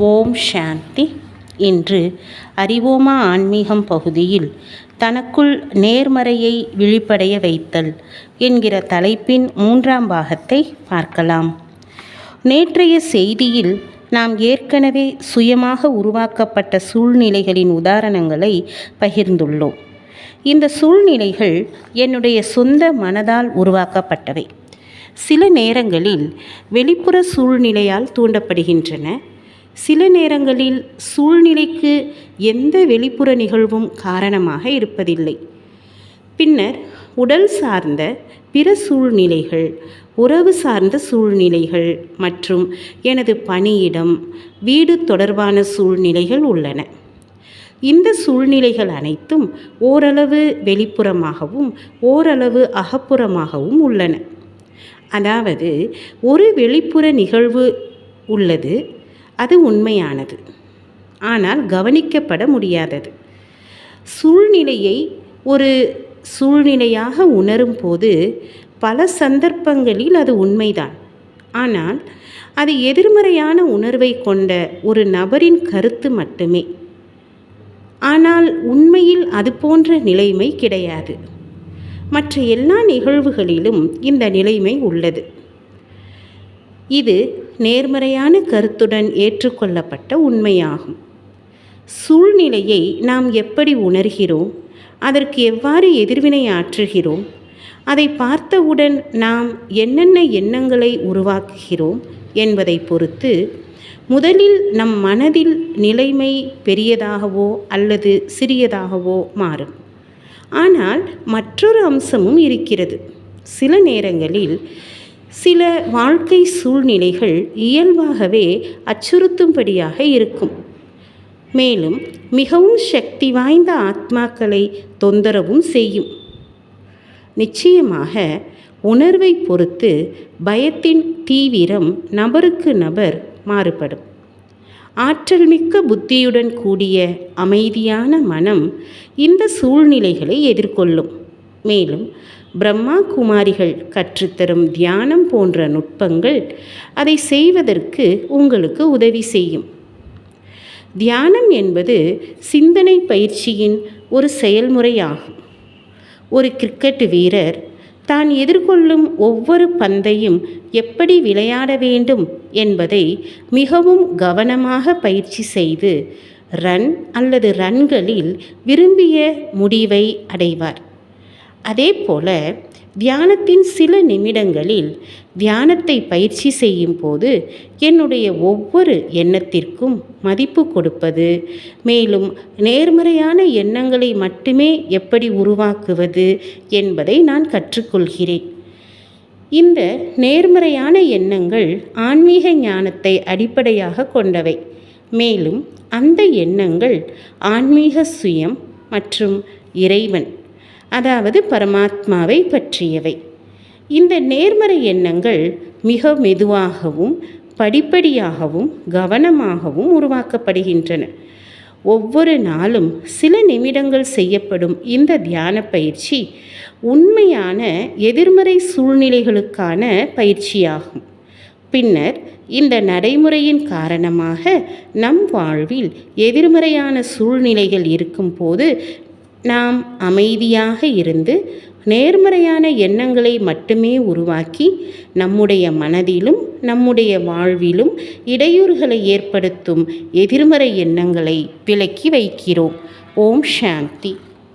ஓம் சாந்தி. இன்று அறிவோமா ஆன்மீகம் பகுதியில் தனக்குள் நேர்மறையை விழிப்படைய வைத்தல் என்கிற தலைப்பின் 3ஆம் பாகத்தை பார்க்கலாம். நேற்றைய செய்தியில் நாம் ஏற்கனவே சுயமாக உருவாக்கப்பட்ட சூழ்நிலைகளின் உதாரணங்களை பகிர்ந்துள்ளோம். இந்த சூழ்நிலைகள் என்னுடைய சொந்த மனதால் உருவாக்கப்பட்டவை. சில நேரங்களில் வெளிப்புற சூழ்நிலையால் தூண்டப்படுகின்றன. சில நேரங்களில் சூழ்நிலைக்கு எந்த வெளிப்புற நிகழ்வும் காரணமாக இருப்பதில்லை. பின்னர் உடல் சார்ந்த பிற சூழ்நிலைகள், உறவு சார்ந்த சூழ்நிலைகள் மற்றும் எனது பணியிடம், வீடு தொடர்பான சூழ்நிலைகள் உள்ளன. இந்த சூழ்நிலைகள் அனைத்தும் ஓரளவு வெளிப்புறமாகவும் ஓரளவு அகப்புறமாகவும் உள்ளன. அதாவது ஒரு வெளிப்புற நிகழ்வு உள்ளது, அது உண்மையானது, ஆனால் கவனிக்கப்பட முடியாதது. சூழ்நிலையை ஒரு சூழ்நிலையாக உணரும் போது பல சந்தர்ப்பங்களில் அது உண்மைதான். ஆனால் அது எதிர்மறையான உணர்வை கொண்ட ஒரு நபரின் கருத்து மட்டுமே. ஆனால் உண்மையில் அது போன்ற நிலைமை கிடையாது. மற்ற எல்லா நிகழ்வுகளிலும் இந்த நிலைமை உள்ளது. இது நேர்மறையான கருத்துடன் ஏற்றுக்கொள்ளப்பட்ட உண்மையாகும். சூழ்நிலையை நாம் எப்படி உணர்கிறோம், அதற்கு எவ்வாறு எதிர்வினை ஆற்றுகிறோம், அதை பார்த்தவுடன் நாம் என்னென்ன எண்ணங்களை உருவாக்குகிறோம் என்பதை பொறுத்து முதலில் நம் மனதில் நிலைமை பெரியதாகவோ அல்லது சிறியதாகவோ மாறும். ஆனால் மற்றொரு அம்சமும் இருக்கிறது. சில நேரங்களில் சில வாழ்க்கை சூழ்நிலைகள் இயல்பாகவே அச்சுறுத்தும்படியாக இருக்கும். மேலும் மிகவும் சக்தி வாய்ந்த ஆத்மாக்களை தொந்தரவும் செய்யும். நிச்சயமாக உணர்வை பொறுத்து பயத்தின் தீவிரம் நபருக்கு நபர் மாறுபடும். ஆற்றல் மிக்க புத்தியுடன் கூடிய அமைதியான மனம் இந்த சூழ்நிலைகளை எதிர்கொள்ளும். மேலும் பிரம்மா குமாரிகள் கற்றுத்தரும் தியானம் போன்ற நுட்பங்கள் அதை செய்வதற்கு உங்களுக்கு உதவி செய்யும். தியானம் என்பது சிந்தனை பயிற்சியின் ஒரு செயல்முறையாகும். ஒரு கிரிக்கெட் வீரர் தான் எதிர்கொள்ளும் ஒவ்வொரு பந்தையும் எப்படி விளையாட வேண்டும் என்பதை மிகவும் கவனமாக பயிற்சி செய்து ரன் அல்லது ரன்களில் விரும்பிய முடிவை அடைவார். அதேபோல தியானத்தின் சில நிமிடங்களில் தியானத்தை பயிற்சி செய்யும் போது என்னுடைய ஒவ்வொரு எண்ணத்திற்கும் மதிப்பு கொடுப்பது, மேலும் நேர்மறையான எண்ணங்களை மட்டுமே எப்படி உருவாக்குவது என்பதை நான் கற்றுக்கொள்கிறேன். இந்த நேர்மறையான எண்ணங்கள் ஆன்மீக ஞானத்தை அடிப்படையாக கொண்டவை. மேலும் அந்த எண்ணங்கள் ஆன்மீக சுயம் மற்றும் இறைவன், அதாவது பரமாத்மாவை பற்றியவை. இந்த நேர்மறை எண்ணங்கள் மிக மெதுவாகவும் படிப்படியாகவும் கவனமாகவும் உருவாக்கப்படுகின்றன. ஒவ்வொரு நாளும் சில நிமிடங்கள் செய்யப்படும் இந்த தியான பயிற்சி உண்மையான எதிர்மறை சூழ்நிலைகளுக்கான பயிற்சியாகும். பின்னர் இந்த நடைமுறையின் காரணமாக நம் வாழ்வில் எதிர்மறையான சூழ்நிலைகள் இருக்கும்போது நாம் அமைதியாக இருந்து நேர்மறையான எண்ணங்களை மட்டுமே உருவாக்கி நம்முடைய மனதிலும் நம்முடைய வாழ்விலும் இடையூறுகளை ஏற்படுத்தும் எதிர்மறை எண்ணங்களை விலக்கி வைக்கிறோம். ஓம் சாந்தி.